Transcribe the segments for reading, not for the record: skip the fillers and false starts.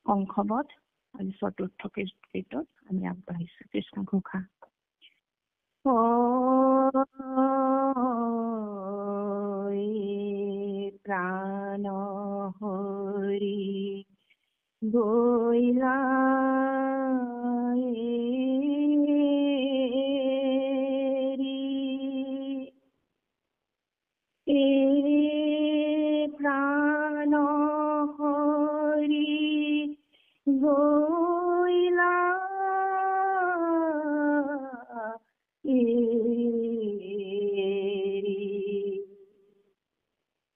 অংশবধ আজি ৪ৰ্থ কীৰ্তন আমি আগবাঢ়িছো। কৃষ্ণ ঘোষা। প্ৰাণ হৰি গৈলা প্ৰাণ হৰি গৈলা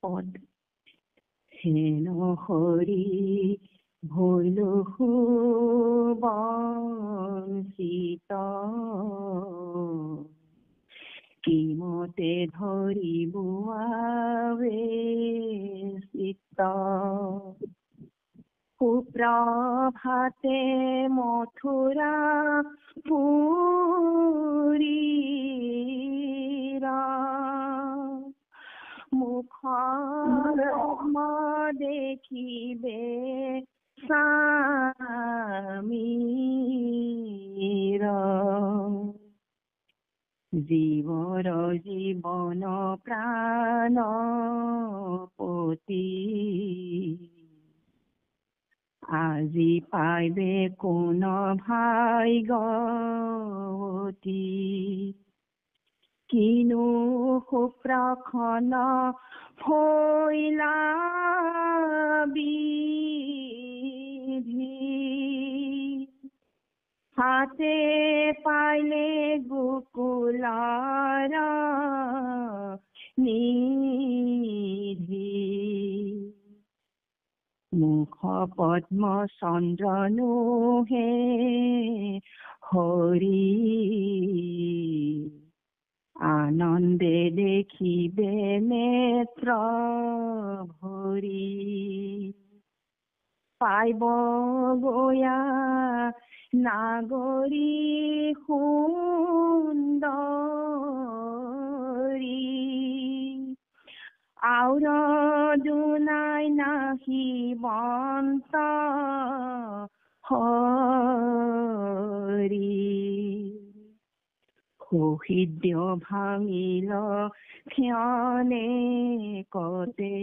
পদ হেন হৰি ভৈলো বঞ্চিত কিমতে ধৰিব চিত্ত সুপ্ৰভাতে মথুৰা পুৰীৰা মুখ দেখিবে স্বামীৰ জীৱৰ জীৱন প্ৰাণপতি আজি পাইবে কোন ভাগ্যৱতী কিনো সুপ্ৰখন হৈলা বিধি হাতে পাইলে গোকুলাৰ নিধি মুখ পদ্ম চন্দ্ৰনো হে হৰি আনন্দে দেখিবে নেত্ৰ ভৰি পাইব গয়া নাগৰী সুন্দৰী আউৰ দুনাই নাহিবন্ত হৰি সৌহৃদ্য ভাঙিল ক্ষণে কতে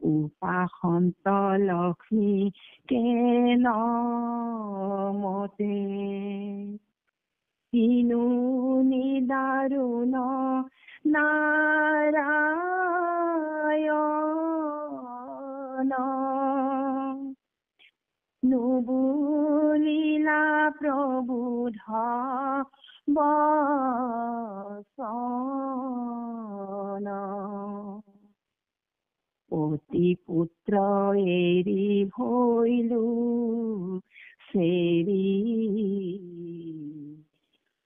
উপাসন্ত লক্ষ্মী কেন মতে কিনো নিদাৰুণ নাৰায়ণ নুবুলিলা প্ৰবোধ বচন পতি পুত্ৰ এৰি ভৈলো চেৰি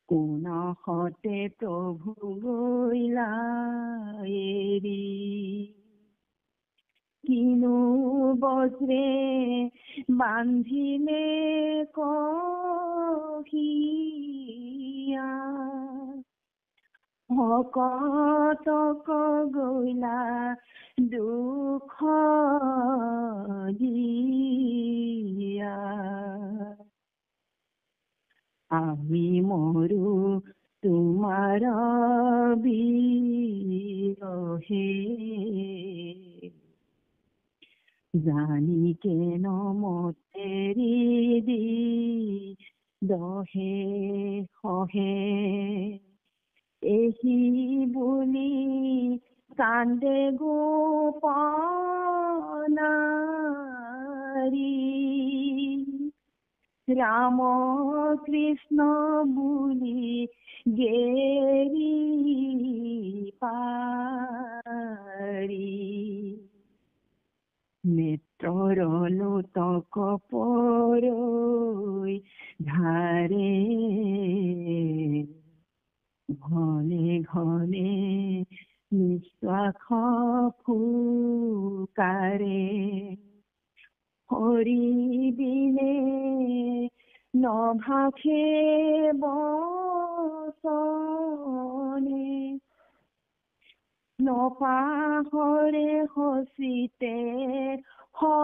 কোন হতে প্ৰভু গৈলা এৰি কিনো বজ্ৰে বান্ধিলে কহিয়া ভকতক গৈলা দুখ দিয়া আমি মৰু তোমাৰ বিৰহে জানি কেন মতেৰি দি দহে সহে এহি বুলি কান্দে গোপনাৰী ৰাম কৃষ্ণ বুলি গেৰি পাৰি নেত্ৰৰ লোতক পৰৈ ধাৰে ঘনে ঘনে নিশ্বাস ফুকাৰে হৰি বিনে নভাষে বচনে নপাহৰে সচিতে সপোনে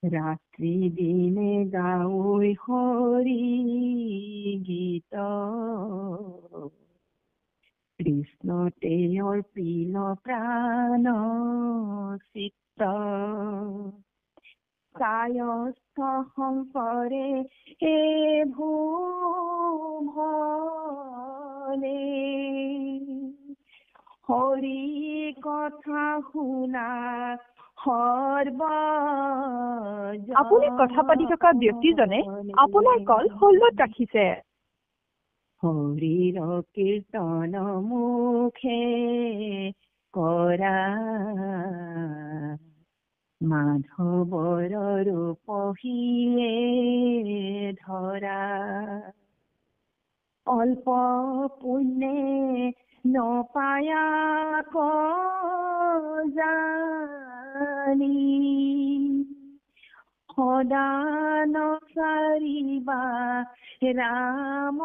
ৰাত্ৰি দিনে গাঁৱৈ হৰি গীত কৃষ্ণ তেওঁৰ প্ৰিয় প্ৰাণ চিত্ত কায়স্থ শংকৰে এ ভুৱনে হৰি কথা শুনা আপুনি কথা পাতি থকা ব্যক্তিজনে আপোনাৰ কল হোল্ডত ৰাখিছে। হৰিৰ কীৰ্তন মুখে কৰা মাধৱৰ ৰূপ সিয়ে ধৰা অল্প পুণ্যে নপায়া জানি সদা নচাৰিবা ৰাম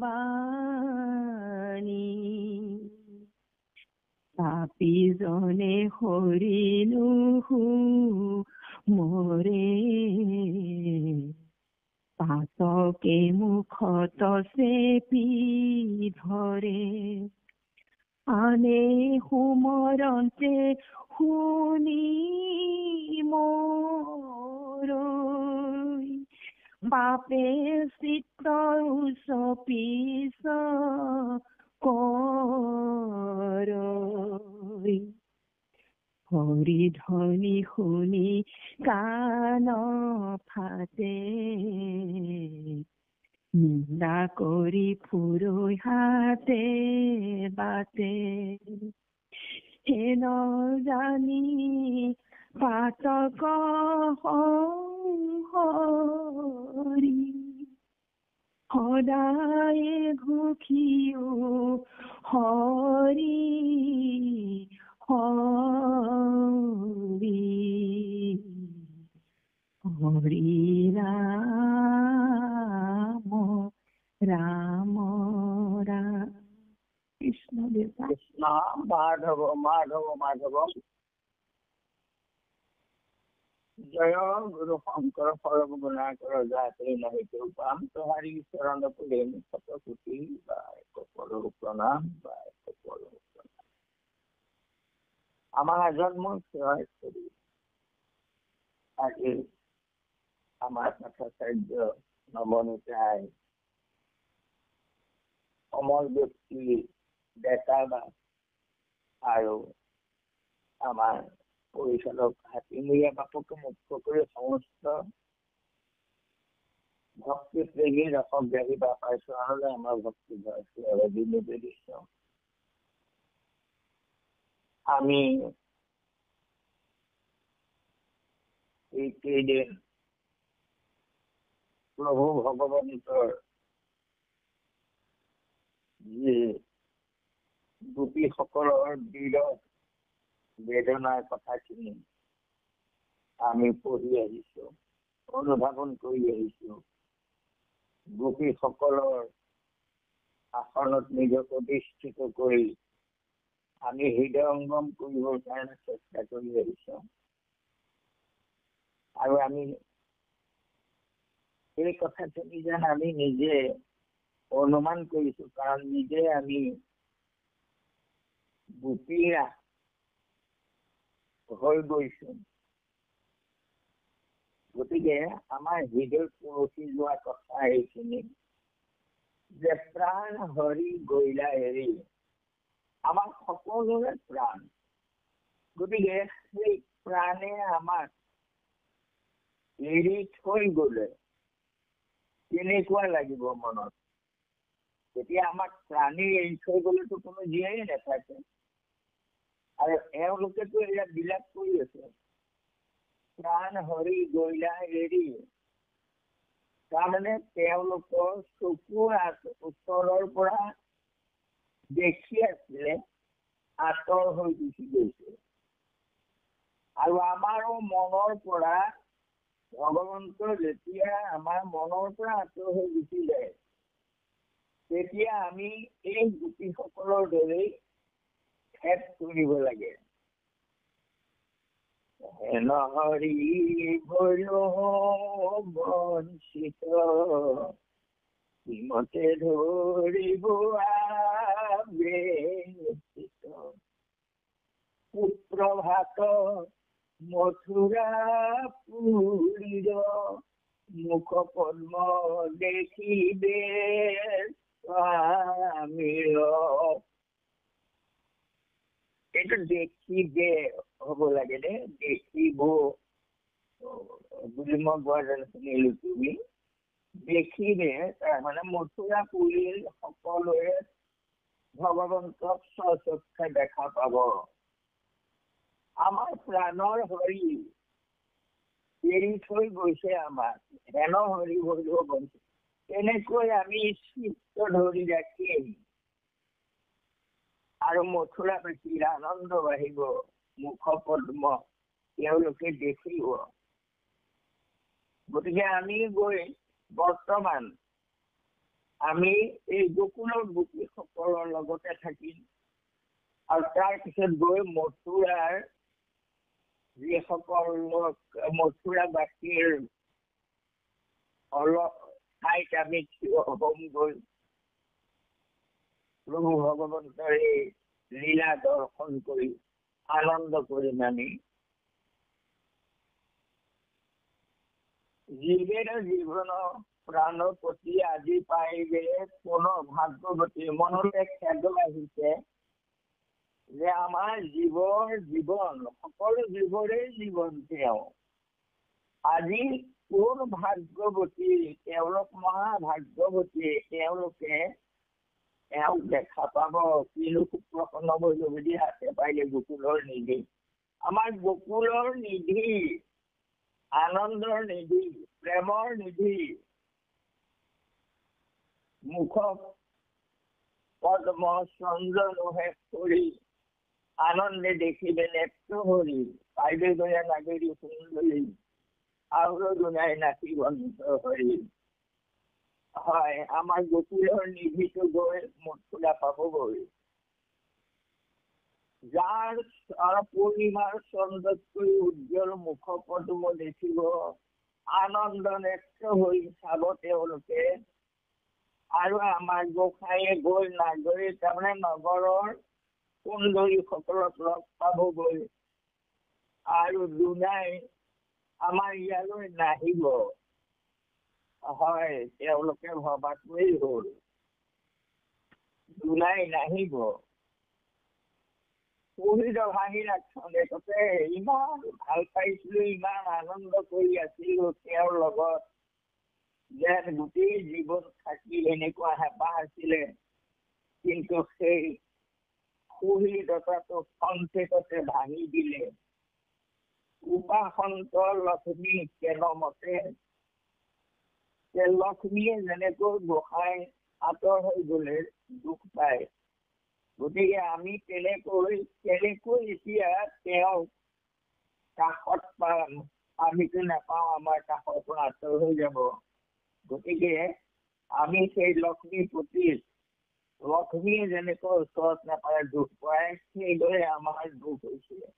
বাণী পাপীজনে হৰি নুহু মৰে পাতকে মুখত চেপি ধৰে আনে সুমৰন্তে শুনি মোৰ পাপে চিত্ত উচপিছ কৰ হৰি ধ্বনি শুনি কাণ ফাটে নিন্দা কৰি ফুৰৈ হাতে বাটে হেন জানি পাতক হৰি সদায় ঘুখিও হৰি হৰি হৰি ৰাম ৰাম ৰাম কৃষ্ণ দেৱতা কৃষ্ণ মাধৱ মাধৱ মাধৱ জয় গুৰু শংকৰ সৰব গুণাকৰ জাতি নাহি কৃপাম তোহাৰি চৰণ প্ৰেম শতকোটি বা কপৰ প্ৰণাম বা কপৰ প্ৰণাম আমাৰ জন্ম সেৱাই কৰি আজি আমাৰ কথাচাৰ্য নৱনীতাই অমৰ ব্যক্তি ডেকা বা আৰু আমাৰ পৰিচালক হাতীমূৰীয়া বাপকে মুখ্য কৰি সমস্ত ভক্তি প্ৰেমী ৰসগ্ৰাহী বাপাৰ চৰণলৈ আমাৰ ভক্তি নিবেদিত আমি এই কেইদিন প্ৰভু ভগৱন্তৰ যি গোপীসকলৰ বিৰত বেদনাৰ কথাখিনি আমি পঢ়ি আহিছো, অনুধাৱন কৰি আহিছো। গোপীসকলৰ আসনত নিজক অধিষ্ঠিত কৰি আমি হৃদয়ংগম কৰিবৰ কাৰণে চেষ্টা কৰি আহিছো। আৰু আমি এই কথাখিনি যেন আমি নিজে অনুমান কৰিছো, কাৰণ নিজে আমি গোপীৰা হৈ গৈছো। গতিকে আমাৰ হৃদয় পৰখি যোৱা কথা এইখিনি যে প্ৰাণ হৰি গৈলা এৰি, আমাৰ সকলোৰে প্ৰাণ। গতিকে সেই প্ৰাণে আমাক এৰি থৈ গলে কেনেকুৱা লাগিব মনত? তেতিয়া আমাক প্ৰাণী এৰি থৈ গলেতো কোনো জীয়াই নাথাকে। আৰু এওঁলোকেতো এয়া বিলাপ কৰি আছে, প্ৰাণ হৰি গৈলা এৰি। তাৰমানে তেওঁলোকৰ চকুৰ ওচৰৰ পৰা দেখি আছিলে, আঁতৰ হৈ গুচি গৈছে। আৰু আমাৰো মনৰ পৰা ভগৱন্ত যেতিয়া আমাৰ মনৰ পৰা আঁতৰ হৈ গুচি যায়, তেতিয়া আমি এই গোপীসকলৰ দৰেই খেদ কৰিব লাগে। হেন হৰি ভৈৰ বঞ্চিত, শ্ৰীমতে ধৰিব আবেশিত, সুপ্ৰভাত মথুৰা পুৰীৰ, মুখ পদ্ম দেখিবে স্বামীৰ। এইটো দেখিবে হ'ব লাগে দে, দেখিব বুলি মই বৰ শুনিলো। তুমি দেখিবে তাৰমানে মথুৰা পুৰীৰ সকলোৱে ভগৱন্তক স্বচক্ষে দেখা পাব। আমাৰ প্ৰাণৰ হৰি এৰি থৈ গৈছে আমাক, হেন হৰি ভৈৰ বঞ্চিত। তেনেকৈ আমি চিত্ত ধৰি ৰাখিম আৰু মথুৰাবাসীৰ আনন্দ বাঢ়িব, মুখ পদ্ম তেওঁলোকে দেখিব। গতিকে আমি গৈ বৰ্তমান আমি এই গোকুলৰ গোপীসকলৰ লগতে থাকিম আৰু তাৰ পিছত গৈ মথুৰাৰ যিসকল মথুৰাবাসীৰ অলপ ঠাইত আমি থিয় হ'মগৈ। প্ৰভু ভগৱন্তৰ এই লীলা দৰ্শন কৰি আনন্দ কৰিম আমি। জীৱেৰ জীৱন প্ৰাণপতি আজি পাইবে কোন ভাগ্যৱতী। মনতে খেদ আহিছে যে আমাৰ জীৱৰ জীৱন, সকলো জীৱৰে জীৱন তেওঁ। আজি কোন ভাগ্যৱতী, তেওঁলোক মহাভাগ্যৱতী, তেওঁলোকে এওঁক দেখা পাব। কিনো সুপ্ৰসন্ন বুলি হাতে পাইলে গোকুলৰ নিধি। আমাৰ গোকুলৰ নিধি, আনন্দৰ নিধি, প্ৰেমৰ নিধি, মুখ পদ্ম চন্দনোহে কৰি আনন্দে দেখিবে নেত্ৰ হৰি, পাইবে গয়া নাগৰী সুন্দৰী, আৰু দুনাই নাচি বন্ত হৰি। হয়, আমাৰ গোকুলৰ নিধিটো গৈ মথুৰা পাবগৈ। যাৰ পূৰ্ণিমাৰ চন্দ্ৰতকৈ উজ্জ্বল মুখ পদ্ম দেখিব, আনন্দ নেত্ৰ হৈ চাব তেওঁলোকে। আৰু আমাৰ গোসাঁয়ে গৈ নাগৰী তাৰমানে নগৰৰ সুন্দৰী সকলক লগ পাবগৈ। আৰু দুনাই আমাৰ ইয়ালৈ নাহিব। হয়, তেওঁলোকে ভবাটোৱেই হ'ল, দুনাই নাহিব। শহীদ ভাঙিৰ ক্ষণেকতে ইমান ভাল পাইছিলো, ইমান আনন্দ কৰি আছিলো তেওঁৰ লগত, যেন গোটেই জীৱন থাকি এনেকুৱা হেঁপাহ আছিলে। কিন্তু সেই সুহৃদতাটো খন্তেকতে ভাঙি দিলে। উপাসন্ত লক্ষ্মী কেনমতে, লক্ষ্মীয়ে যেনেকৈ গোসাঁই আঁতৰ হৈ গলে দুখ পায়, গতিকে আমি তেনেকৈ এতিয়া তেওঁ কাষত পাম, আমিতো নাপাওঁ, আমাৰ কাষৰ পৰা আঁতৰ হৈ যাব। গতিকে আমি সেই লক্ষ্মীৰ প্ৰতি, লক্ষ্মীয়ে যেনেকৈ ওচৰত নাপায় দুখ পায়, সেইদৰে আমাৰ দুখ হৈছিলে।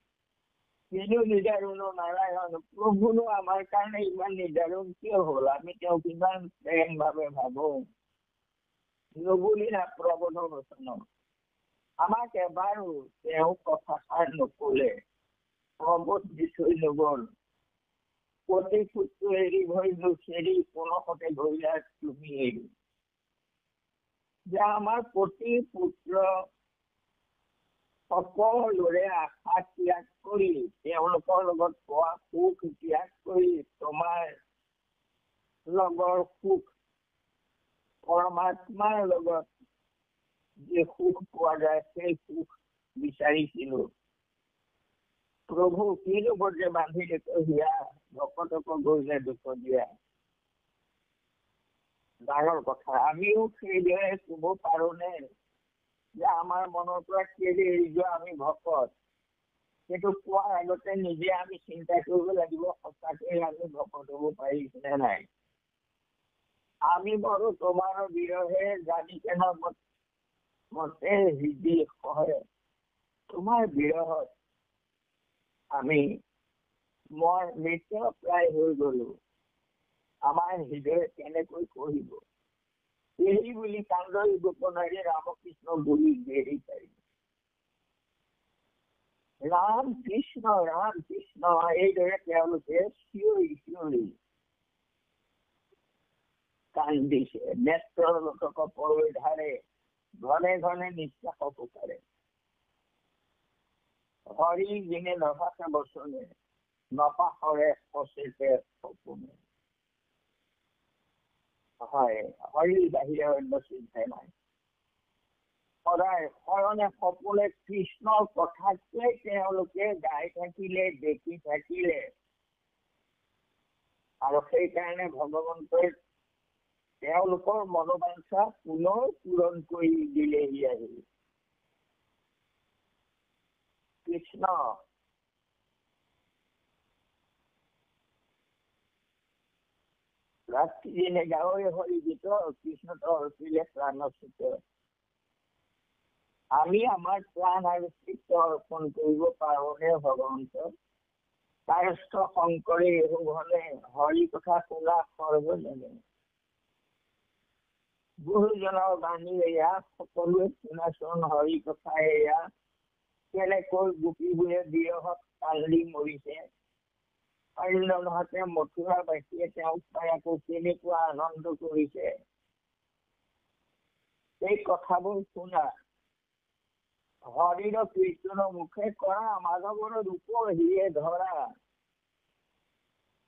কিন্তু নিদাৰুণ নাৰায়ণ প্ৰভুনো আমাৰ কাৰণে ইমান নিদাৰুণ কিয় হ'ল? আমি তেওঁক ইমান প্ৰেম ভাৱে ভাবো। নবুলি না প্ৰবোধ বচন, আমাক এবাৰো তেওঁ কথাষাৰ নকলে, প্ৰবোধ দি থৈ নগল। প্ৰতি পুত্ৰ এৰি ভৰিলো চেৰি, কোনকতে ধৰিলা তুমি এৰি। যে আমাৰ প্ৰতি পুত্ৰ সকলোৰে আশা ত্যাগ কৰি, তেওঁলোকৰ লগত পোৱা সুখ ত্যাগ কৰি, তোমাৰ লগৰ সুখ, পৰমাত্মাৰ লগত যে সুখ পোৱা যায়, সেই সুখ বিচাৰিছিলো। প্ৰভু কিনো বৰ্জে বান্ধি দেখুৱা, ভকতক গৈলে দুখ দিয়া। ডাঙৰ কথা। আমিও সেইদৰে ক'ব পাৰোনে যে আমাৰ মনৰ পৰা কেলে এৰি যোৱা আমি ভকত, সেইটো কোৱাৰ আগতে নিজে আমি চিন্তা কৰিব লাগিব সঁচাকৈ আমি ভকত হ'ব পাৰিছো নে নাই। আমি বাৰু তোমাৰ বিৰহে জানি কেনে মতে হৃদি সহে, তোমাৰ বিৰহত আমি মৃত প্ৰায় হৈ গলো, আমাৰ হৃদয় কেনেকৈ কহিব, এই বুলি কান্দৰি গোপনাৰী ৰামকৃষ্ণ বুলি বেৰি পাৰিব। ৰাম কৃষ্ণ এইদৰে তেওঁলোকে চিঞৰি চিঞৰি কান্দিছে, নেত্ৰৰ লোকক পৰিধাৰে ঘনে ঘনে নিশ্বাস পুকাৰে। হৰি যিনে নভাষা বচনে, নপাহৰে সচেতে সপোনে। হয়, হৰিৰ বাহিৰে অন্য চিন্তাই নাই। সদায় শৰণে সপোনে কৃষ্ণৰ কথাকে তেওঁলোকে গাই থাকিলে, দেখি থাকিলে, আৰু সেইকাৰণে ভগৱন্তই তেওঁলোকৰ মনোবাঞ্ছা পুনৰ পূৰণ কৰি দিলেহি আহি। কৃষ্ণ ৰাত্ৰি দিনে গাঁৱে হৰি গীত, কৃষ্ণত অৰ্পিলে প্ৰাণচিত। আমি আমাৰ প্ৰাণ আৰু চিত্ত অৰ্পণ কৰিব পাৰোনে ভগৱন্ত? কায়স্থ শংকৰে ঘনে হৰি কথা শুনা সৰ্বজনে। গুৰুজনৰ বাণী এয়া, সকলোৱে শুনাচোন হৰি কথা এয়া। কেনেকৈ গোপীবোৰে বিৰহত কান্দি মৰিছে, অন্যহাতে মথুৰাবাসীয়ে তেওঁক পাই আকৌ কেনেকুৱা আনন্দ কৰিছে। এই কথাবোৰ শুনা, হৰিৰ কীৰ্তনৰ মুখে কৰা, মাধৱৰ ৰূপৰ হিয়ে ধৰা।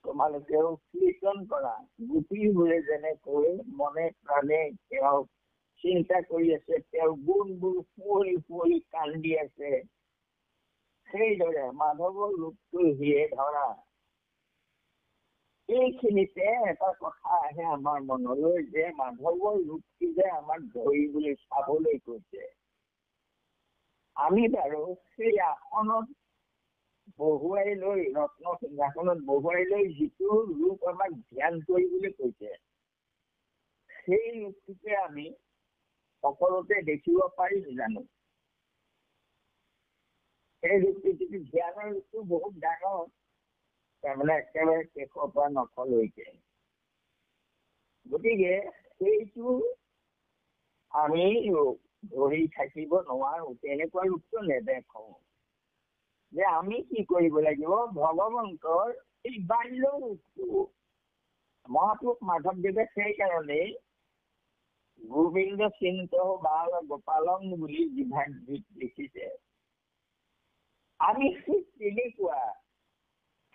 তোমালোকেও কীৰ্তন কৰা, গোপীবোৰে যেনেকৈ মনে প্ৰাণে তেওঁক চিন্তা কৰি আছে, তেওঁৰ গুণবোৰ সুঁৱৰি সুঁৱৰি কান্দি আছে, সেইদৰে মাধৱৰ ৰূপটো হিয়ে ধৰা। এইখিনিতে এটা কথা আহে আমাৰ মনলৈ যে মাধৱৰ ৰূপটি যে আমাক ধৰিবলৈ চাবলৈ কৈছে। আমি বাৰু সেই আসনত বহুৱাই লৈ, ৰত্ন সিংহাসনত বহুৱাই লৈ যিটো ৰূপ আমাক ধ্যান কৰিবলৈ কৈছে, সেই ৰূপটোকে আমি সকলোতে দেখিব পাৰিম জানো? সেই ৰূপটো যিটো ধ্যানৰ ৰূপটো বহুত ডাঙৰ, তাৰমানে একেবাৰে শেষৰ পৰা নখলৈকে। গতিকে সেইটো আমি ধৰি থাকিব নোৱাৰো, তেনেকুৱা ৰূপটো নেদেখো। যে আমি কি কৰিব লাগিব, ভগৱন্তৰ এই বাল্য ৰূপটো, মহাপুৰুষ মাধৱদেৱে সেইকাৰণেই গোবিন্দ চিন্ত বাল গোপালন বুলি বিভাগ লিখিছে। আমি ঠিক তেনেকুৱা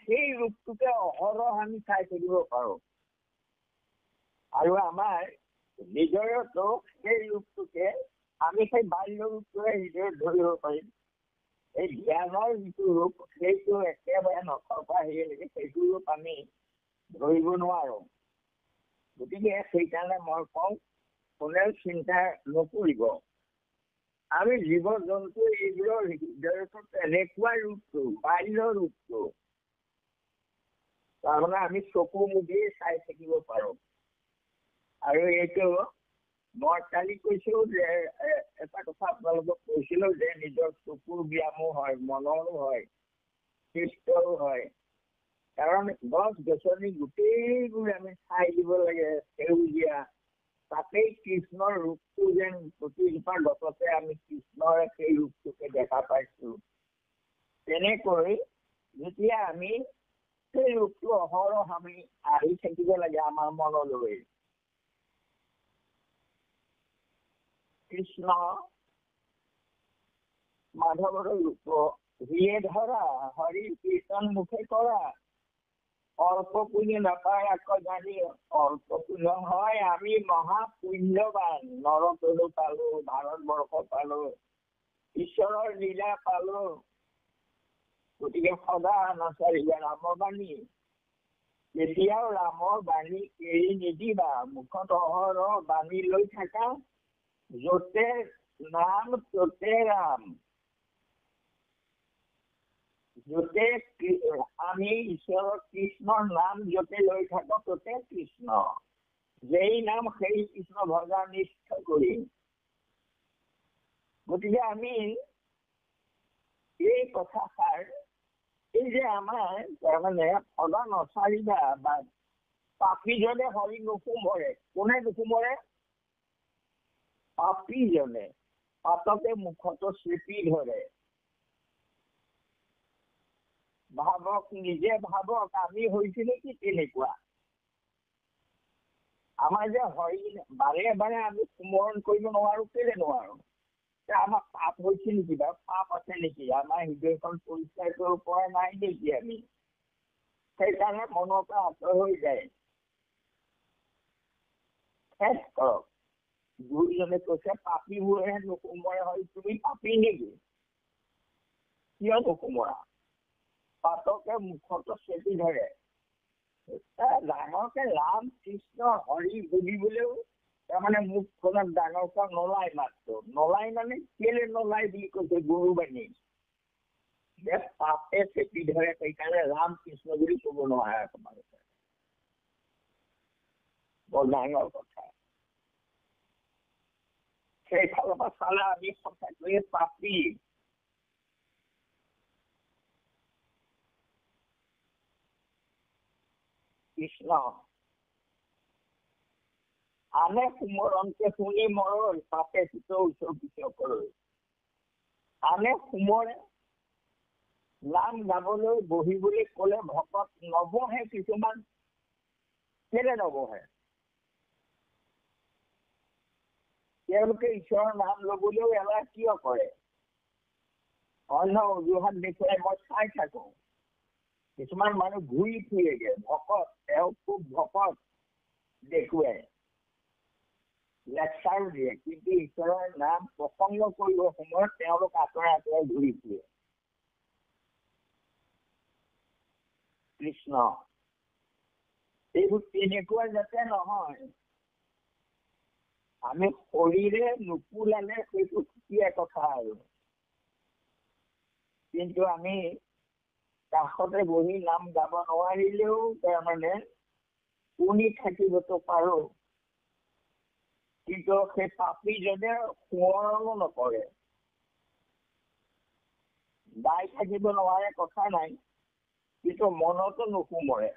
সেই ৰূপটোকে অহৰহ আমি চাই থাকিব পাৰো, আৰু আমাৰ হৃদয়তো সেই ৰূপটোকে আমি সেই বাল্য ৰূপটোৱে হৃদয়ত ধৰিব পাৰিম। এই জ্ঞানৰ যিটো ৰূপ, সেইটো একেবাৰে নখৰ পৰা হেৰিলৈকে সেইটো ৰূপ আমি ধৰিব নোৱাৰো। গতিকে সেইকাৰণে মই কওঁ, কোনেও চিন্তা নকৰিব। আমি জীৱ জন্তু এইবোৰৰ হৃদয়তো তেনেকুৱা ৰূপটো, বাল্য ৰূপটো, তাৰমানে আমি চকু মুদিয়ে চাই থাকিব পাৰো। আৰু এইটো মই কালি কৈছিলো যে এটা কথা আপোনালোকক কৈছিলো যে নিজৰ চকুৰ ব্যায়ামো হয়, মনৰো হয়, কৃষ্টৰো হয়। কাৰণ গছ গছনি গোটেইবোৰ আমি চাই দিব লাগে, সেউজীয়া, তাতেই কৃষ্ণৰ ৰূপটো যেন প্ৰতিজোপা গছতে আমি কৃষ্ণৰ সেই ৰূপটোকে দেখা পাইছো। তেনেকৈ যেতিয়া আমি সেই ৰূপটো অহৰহ আমি আহি থাকিব লাগে আমাৰ মনলৈ। কৃষ্ণ মাধৱৰ ৰূপ হিয়ে ধৰা, হৰিৰ কীৰ্তন মুখে কৰা, অল্প পুণ্য নাপায় আকৌ জানি, অল্প পুণ্য হয় আমি মহা পুণ্যৱান। নৰতনু পালো, ভাৰতবৰ্ষ পালো, ঈশ্বৰৰ লীলা পালো। গতিকে সদা নাচাৰিবা ৰামৰ বাণী, কেতিয়াও ৰামৰ বাণী এৰি নিদিবা, মুখত অহৰহ বাণী লৈ থাকা, যতে নাম ততে ৰাম। য'তে আমি ঈশ্বৰৰ কৃষ্ণৰ নাম য'তে লৈ থাকো ত'তে কৃষ্ণ, যেই নাম সেই কৃষ্ণ ভজা নিষ্ঠ কৰিম। গতিকে আমি এই কথাষাৰ, এই যে আমাৰ তাৰমানে সদা নচাৰিবা বা পাপীজনে হৰি নুসুমৰে, কোনে নুসুমৰে? পাপীজনে পাতকে মুখতো চেপি ধৰে। ভাবক, নিজে ভাবক, আমি হৈছিলো কি তেনেকুৱা? আমাৰ যে হৰি বাৰে বাৰে আমি সুমৰণ কৰিব নোৱাৰো, কেলে নোৱাৰো? আমাৰ পাপ হৈছিল কিবা, পাপ আছে নেকি? আমাৰ হৃদয়খন পৰিষ্কাৰ কৰিব পৰা নাই নেকি আমি? সেইকাৰণে মনৰ পৰা আঁতৰ হৈ যায়। শেষ কৰক। গুৰুজনে কৈছে পাপীবোৰেহে নুসুমৰে, হয় তুমি পাপী নেকি? কিয় নুসুমৰা? পাতকে মুখতো চেপি ধৰে। ডাঙৰকে ৰাম কৃষ্ণ হৰি বুলিবলৈও তাৰমানে মুখখনত ডাঙৰকৈ নলাই, মাত্ৰ নলাই মানে কেলে নলাই বুলি কৈছে গুৰুবাণী। যে পাপে চেপি ধৰে, সেইকাৰণে ৰাম কৃষ্ণ বুলি ক'ব নোৱাৰে তোমালোকে। বৰ ডাঙৰ কথা। সেইফালৰ পৰা চালে আমি সঁচাকৈয়ে পাপী। কৃষ্ণ আনে সুমৰণকে শুনি মৰৈ, পাপে চিত উচ্চ কৰৈ। আনে সুমৰে, নাম গাবলৈ বহিবলৈ ক'লে ভকত নবহে কিছুমান। কেলে নবহে? তেওঁলোকে ঈশ্বৰৰ নাম লবলৈও এলাহ কিয় কৰে? অন্য অজুহাত দেখুৱাই মই চাই থাকো। কিছুমান মানুহ ঘূৰি ফুৰেগে, ভকত, তেওঁ খুব ভকত দেখুৱাই, লেকচাৰ দিয়ে, কিন্তু ঈশ্বৰৰ নাম প্ৰসংগ কৰিব সময়ত তেওঁলোক আঁতৰে আঁতৰে ঘূৰি ফুৰে। কৃষ্ণ এইবোৰ তেনেকুৱা যাতে নহয়। আমি শৰীৰে নুকুলালে সেইটো সুকীয়া কথা আৰু, কিন্তু আমি কাষতে বহি নাম গাব নোৱাৰিলেও তাৰমানে শুনি থাকিবতো পাৰো। কিন্তু সেই পাপীজনে সোঁৱৰণো নকৰে। গাই থাকিব নোৱাৰে, কথা নাই, কিন্তু মনতো নুসুমৰে।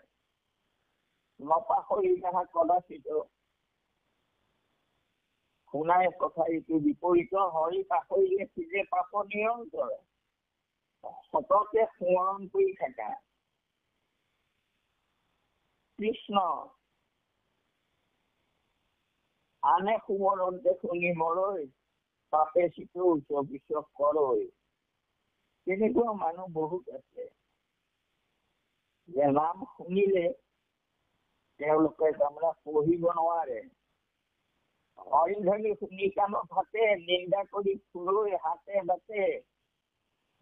নপাহৰি তাহা কদাচিত, শুনাই কথা এইটো বিপৰীত, হৰি পাহৰিলে সিজে পাপ নিৰন্তৰ। সততে সোঁৱৰণ কৰি থাকা। কৃষ্ণ আনে সুমৰণতে শুনি মৰৈ, পাপে চিত উচ্চ কৰৈ। তেনেকুৱা মানুহ বহুত আছে যে নাম শুনিলে তেওঁলোকে তাৰমানে পঢ়িব নোৱাৰে। হৰি ধৰি শুনি কাণত হাতে, নিন্দা কৰি ফুৰৈ হাতে বাটে।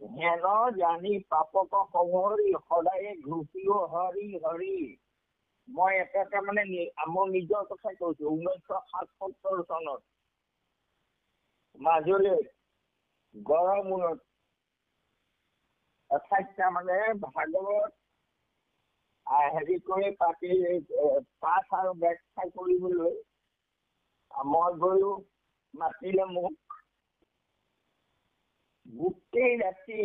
হেন জানি পাপক সংহৰি, সদায়ে ঘুচিও হৰি হৰি। মই এটা তাৰমানে মোৰ নিজৰ কথা কৈছো। 1977 চনত মাজুলীত গড়মূৰত 28টা মানে ভাগৱত হেৰি কৰি পাতি পাঠ আৰু ব্যাখ্যা কৰিবলৈ মই গলো। মাতিলে মোক। গোটেই ৰাতি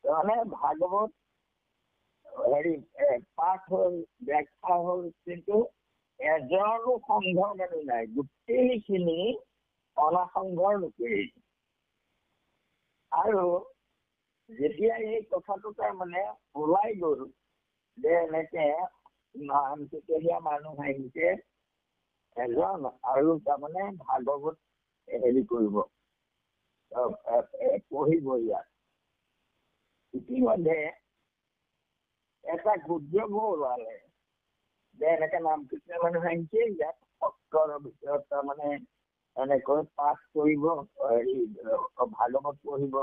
তাৰমানে ভাগৱত হেৰি পাঠ হ'ল, ব্যাখ্যা হ'ল, কিন্তু এজনো সংঘ মানুহ নাই। গোটেইখিনি অনাসংঘৰ লোকেই। আৰু যেতিয়া এই কথাটো তাৰমানে ওলাই গ'ল যে এনেকে নাম তেতিয়াহীয়া মানুহ আহিছে এজন, আৰু তাৰমানে ভাগৱত হেৰি কৰিব, পঢ়িব ইয়াত। ইতিমধ্যে এটা গুজব ওলালে যে এনেকে নাম কীৰ্তন মানুহ আহিছে ইয়াত, সত্ৰৰ ভিতৰত তাৰমানে এনেকৈ পাঠ কৰিব, হেৰি ভাগৱত পঢ়িব।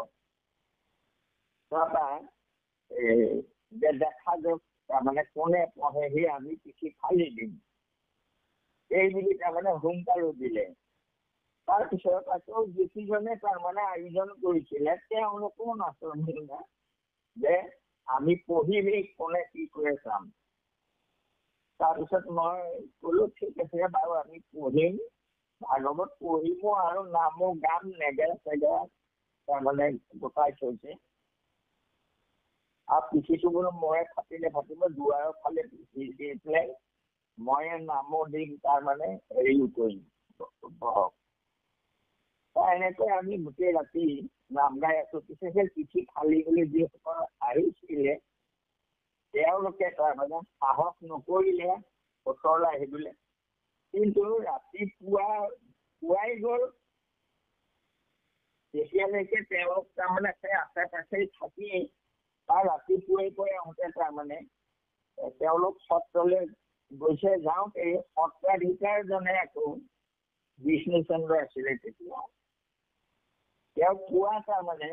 তাৰপৰা দেখা যাওক তাৰমানে কোনে পঢ়েহি, আমি পিঠি ফালি দিম, এই বুলি তাৰমানে হুংকাৰো দিলে। তাৰপিছত আকৌ যিকেইজনে তাৰমানে আয়োজন কৰিছিলে তেওঁলোকো নাচনি যে আমি পঢ়িমেই কোনে কি কৰে চাম। তাৰপিছত মই ক'লো ঠিক আছে বাৰু আমি পঢ়িম, ভাগৱত পঢ়িমো আৰু নামো গাম, নেগেৰা চেগেৰা তাৰমানে গোটাই থৈছে। আৰু পিঠিটো বোলো ময়ে ফাটিব দুৱাৰৰ ফালে পিঠি দি পেলাই ময়ে নামো দিম, তাৰমানে হেৰিও কৰিম। এনেকৈ আমি গোটেই ৰাতি নাম গাই আছো। পিছে সেই পিঠি ফালি বুলি যিসকল আহিছিলে তেওঁলোকে তাৰমানে সাহস নকৰিলে ওচৰলৈ আহিবলৈ। কিন্তু পুৱাই গ'ল, তেতিয়ালৈকে তেওঁলোক তাৰমানে সেই আশে পাশে থাকি তাৰ ৰাতিপুৱাই আহোঁতে তাৰমানে তেওঁলোক সত্ৰলৈ গৈছে। যাওঁতে সত্ৰাধিকাৰজনে আকৌ বিষ্ণুচন্দ্ৰ আছিলে তেতিয়া, তেওঁ পুৱা তাৰমানে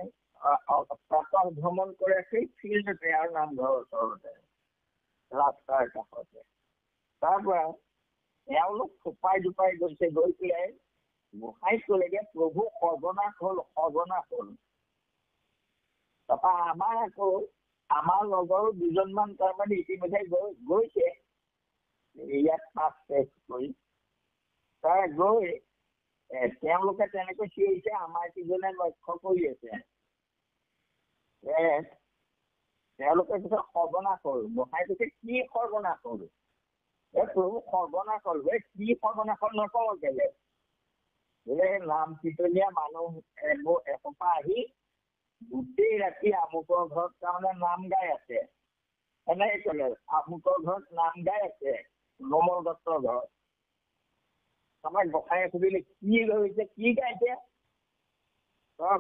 প্ৰাতঃ ভ্ৰমণ কৰে সেই ফিল্ডতে আৰু নামঘৰৰ ওচৰতে ৰাস্তাৰ কাষতে। তাৰ পৰা তেওঁলোক থোপাই জোপাই গৈছে, গৈ পেলাই গোসাঁইক ক'লেগে প্ৰভু সৰ্বনাশ হ'ল। তাৰপৰা আমাৰ লগৰ দুজনমান তাৰমানে ইতিমধ্যে গৈছে ইয়াত পাছ টেষ্ট কৰি। তাৰ গৈ তেওঁলোকে তেনেকৈ চিঞৰিছে, আমাৰ কিজনে লক্ষ্য কৰি আছে। তেওঁলোকে কৈছে সৰ্বনাশ হ'ল। গোসাঁই কৈছে কি সৰ্বনাশ হ'ল? প্ৰভু সৰ্বনাশ হ'ল। কি সৰ্বনাশ হ'ল নকওঁ কেলে? বোলে নাম কীৰ্তনীয়া মানুহ এসোপা আহি গোটেই ৰাতি আমুকৰ ঘৰত তাৰমানে নাম গাই আছে। এনেকে ক'লে, আমুকৰ ঘৰত নাম গাই আছে, নমল দত্তৰ ঘৰত। তাৰপৰা গোসাঁয়ে সুধিলে কি হৈছে, কি গাইছে?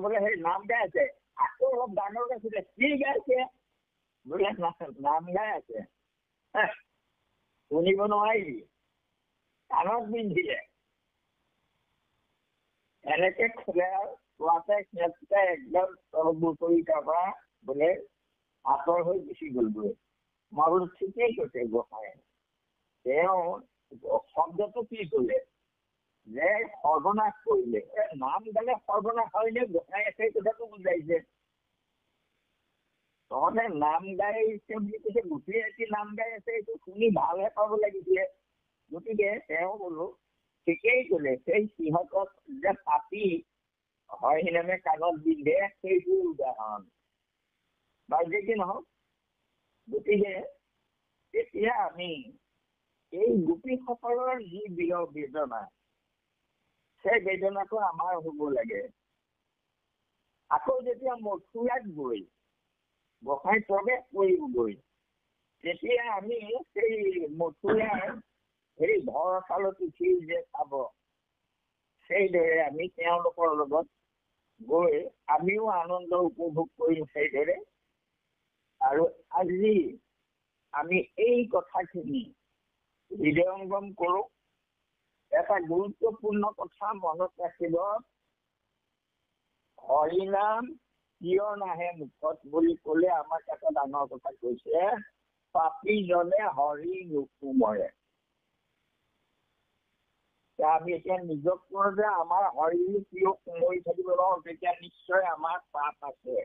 বোলে সেই নাম গাই আছে। আকৌ অলপ ডাঙৰ গাইছিলে, কি গাইছে? বোলে নাম গাই আছে। শুনিব নোৱাৰি, কাণত বিন্ধিলে। এনেকে খোলে আৰু সিহঁতে একদম তলবোৰ কৰি তাৰপৰা বোলে আঁতৰ হৈ গুচি গ'লগৈ। মই বোলো ঠিকেই কৈছে গোসাঁয়ে। তেওঁ শব্দটো কি কৰিলে যে সৰ্বনাশ কৰিলে। নাম গালে সৰ্বনাশ হয়নে? গোসাঁয়ে সেই কথাটো বুজাইছে। তহঁতে নাম গাইছে বুলি কৈছে, গোটেই ৰাতি নাম গাই আছে, এইটো শুনি ভালহে পাব লাগিছিলে। গতিকে তেওঁ বোলো ঠিকেই ক'লে, সেই সিহঁতক যে পাতি হয় সিনামে কাণত বিন্ধে, সেইটোৰ উদাহৰণ। বাৰু যি কি নহওক, গতিকে এতিয়া আমি এই গোপীসকলৰ যি বিৰহ বেদনা, সেই বেদনাটো আমাৰ হ'ব লাগে। আকৌ যেতিয়া মথুৰাত গৈ গোসাঁই প্ৰৱেশ কৰিবগৈ, তেতিয়া আমি সেই মথুৰাৰ সেই ভৰসালত উঠি যে চাব, সেইদৰে আমি তেওঁলোকৰ লগত গৈ আমিও আনন্দ উপভোগ কৰিম সেইদৰে। আৰু আজি আমি এই কথাখিনি হৃদয়ংগম কৰোঁ। এটা গুৰুত্বপূৰ্ণ কথা মনত ৰাখিব, হৰিনাম কিয় নাহে মুখত বুলি ক'লে আমাক এটা ডাঙৰ কথা কৈছে, পাপীজনে হৰি নুসুমৰে। আমি এতিয়া নিজক কওঁ যে আমাৰ হৰি কিয় সুমৰি থাকিব নোৱাৰো, তেতিয়া নিশ্চয় আমাৰ পাপ আছে।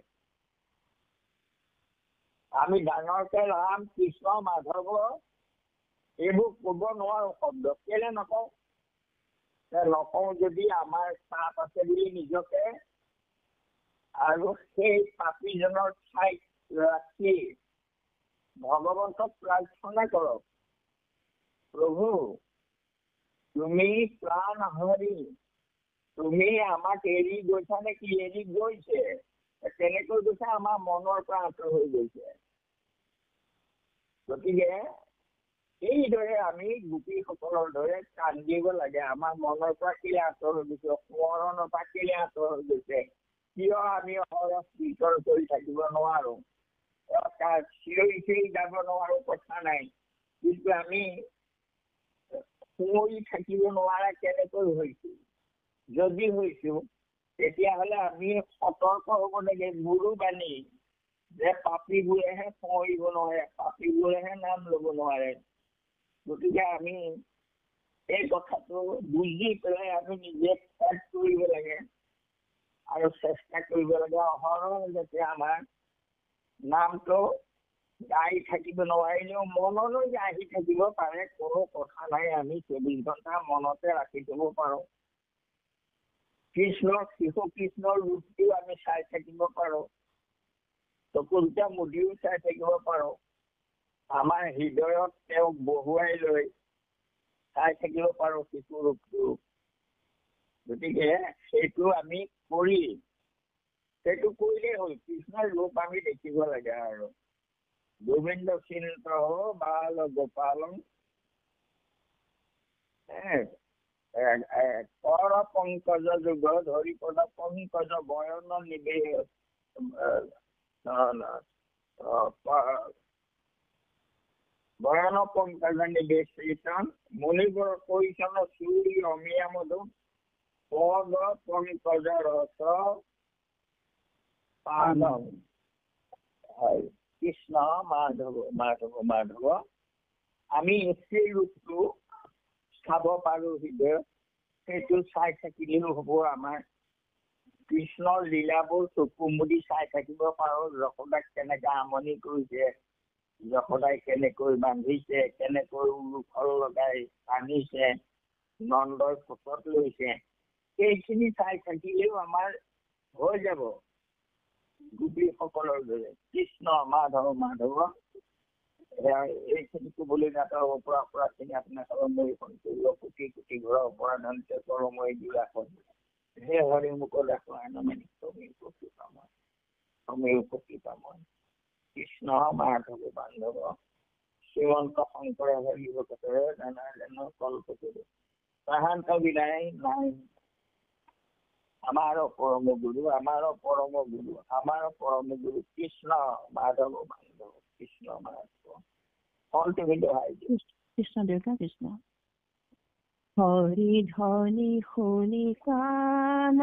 আমি ডাঙৰকে ৰাম কৃষ্ণ মাধৱ এইবোৰ ক'ব নোৱাৰো শব্দ। কেলে নকওঁ? যদি আমাৰ পাপ আছে বুলি নিজকে আৰু সেই পাপীজনৰ ঠাইত ৰাখি ভগৱন্তক প্ৰাৰ্থনা কৰক, প্ৰভু তুমি প্ৰাণ হৰি, তুমি আমাক এৰি গৈছা নেকি? এৰি গৈছে। তেনেকৈ গৈছে আমাৰ মনৰ পৰা আঁতৰ হৈ গৈছে। গতিকে এইদৰে আমি গোপীসকলৰ দৰে কান্দিব লাগে। আমাৰ মনৰ পৰা কেলে আঁতৰ হৈ গৈছে, সোঁৱৰণৰ পৰা কেলে আঁতৰ হৈ গৈছে, কিয় আমি অহৰহ কীৰ্তন কৰি থাকিব নোৱাৰো, চিঞৰি যাব নোৱাৰো, কথা নাই। কিন্তু আমি সুঁৱৰি থাকিব নোৱাৰা কেনেকৈ হৈছো? যদি হৈছো তেতিয়াহ'লে আমি সতৰ্ক হ'ব লাগে, গুৰু বাণী যে পাপীবোৰেহে সুঁৱৰিব নোৱাৰে, পাপীবোৰেহে নাম ল'ব নোৱাৰে। গতিকে আমি এই কথাটো বুজি পেলাই আমি নিজে ত্যাগ কৰি আৰু চেষ্টা কৰিব লাগে অহৰহ যাতে আমাৰ নামটো গাই থাকিব নোৱাৰিলেও মনলৈ আহি থাকিব পাৰে, কোনো কথা নাই, আমি 24 ঘণ্টা মনতে ৰাখি থব পাৰো। শিশু কৃষ্ণৰ ৰূপটিও আমি চাই থাকিব পাৰো, চকুৰ দুটা মুদিও চাই থাকিব পাৰো, আমাৰ হৃদয়ত তেওঁক বহুৱাই লৈ চাই থাকিব পাৰো শিশু ৰূপটো। গতিকে সেইটো আমি সেইটো কৰিলেই হ'ল, কৃষ্ণৰ ৰূপ আমি দেখিব লাগে। আৰু গোবিন্দ চিন্ত বাল গোপালম কৰ পংকজ যুগ ধৰি পদ পংকজ বয়ন নিবেশ বয়ন পংকজ নিবেশন মুনিবৰ কৈশন চুৰি অমিয়া মধু পদ পংকজ ৰস পাদম। কৃষ্ণ মাধৱ মাধৱ মাধৱ, আমি সেই ৰূপটো চাব পাৰো হৃদয়ত, সেইটো চাই থাকিলেও হ'ব। আমাৰ কৃষ্ণৰ লীলাবোৰ চকু মুদি চাই থাকিব পাৰো, যশোদাক কেনেকে আমনি কৰিছে, যশোদাই কেনেকৈ বান্ধিছে, কেনেকৈ উলুফল লগাই টানিছে, নন্দৰ কোচত লৈছে, সেইখিনি চাই থাকিলেও আমাৰ হৈ যাব গোপীসকলৰ দৰে। কৃষ্ণ মাধৱ মাধৱ, এইখিনি ক'বলৈ নাপাব পৰা খিনি আপোনাক মৰিখন কৰিব। কোটি কোটি ঘৰৰ অপৰাধন্তে কৰময় দুৰাখন, হে হৰি মুখ দেখো আনমানি সমীৰ উপকৃতময়, সমীৰ উপকৃতময়। কৃষ্ণ মাধৱ বান্ধৱ শ্ৰীমন্ত শংকৰ হৰি ভকতৰে নানা জানো কল্প কৰি তাহান্ত বিনাই নাই। আমাৰ পৰম গুৰু, আমাৰ পৰম গুৰু, আমাৰ পৰম গুৰু কৃষ্ণ মাধৱ বান্ধৱ, কৃষ্ণ মাধৱ। কৃষ্ণ দেউতা কৃষ্ণ। হৰি ধ্বনি শুনি কাণ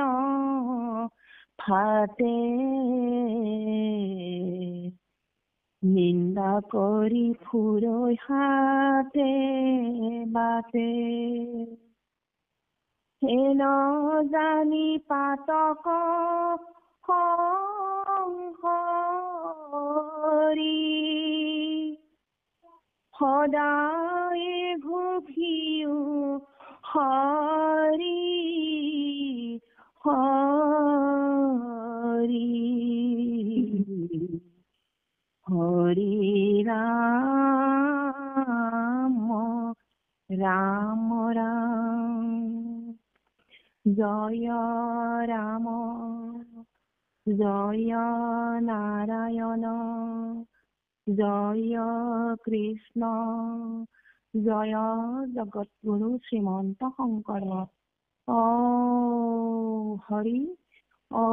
ফাটে, নিন্দা কৰি ফুৰৈ হাতে বাটে, হেন জানি পাতক সংহৰি, সদায় ঘুঘিও হৰি হৰি, হৰি ৰাম ৰাম ৰাম, জয় ৰাম জয় নাৰায়ণ, জয় কৃষ্ণ জয় জগৎগুৰু শ্ৰীমন্ত শংকৰ। অ হৰি, অ